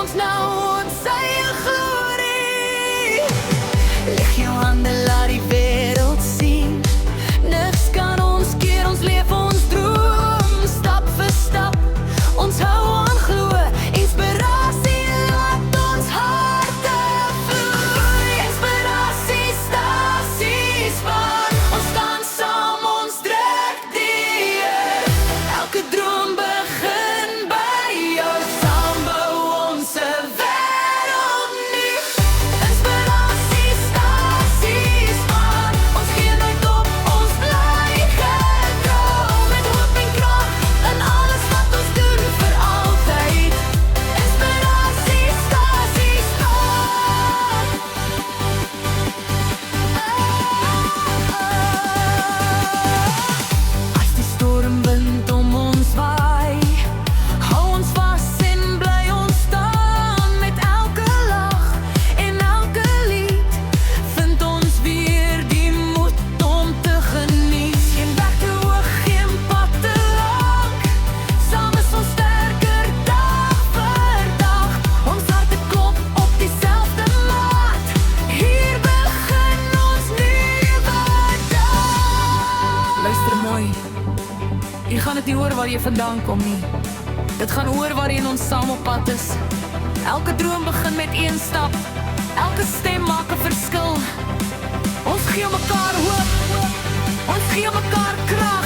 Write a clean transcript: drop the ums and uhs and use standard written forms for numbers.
ons nou ons eie glorie. Lig jou hande, laat die wêreld sien. Niks kan ons keer, ons leef ons droom. Stap vir stap, ons hou aan glo. Inspirasie laat ons harte vloei. Inspirasiestasies waar ons staan saam, ons trek die eer. Elke droom begin by jou, saam bou ons 'n wêreld nuut. Inspirasiestasies waar ons gee nooit op, ons bly getrou. Met hoop en krag in alles wat ons doen vir altyd. Inspirasiestasies waar. As die stormwind om ons waai, hou ons vas en bly ons staan. Met elke lag en elke lied vind ons weer die moed om te geniet. Geen weg te hoog, geen pad te lank. Saam is ons sterker dag vir dag. Ons harte klop op dieselfde maat. Hier begin ons nuwe dag. Luister mooi. Hier gaan dit nie oor waar jy vandaan kom nie. Dit gaan oor waarheen ons saam op pad is. Elke droom begin met een stap. Elke stem maak 'n verskil. Ons gee mekaar hoop. Ons gee mekaar krag.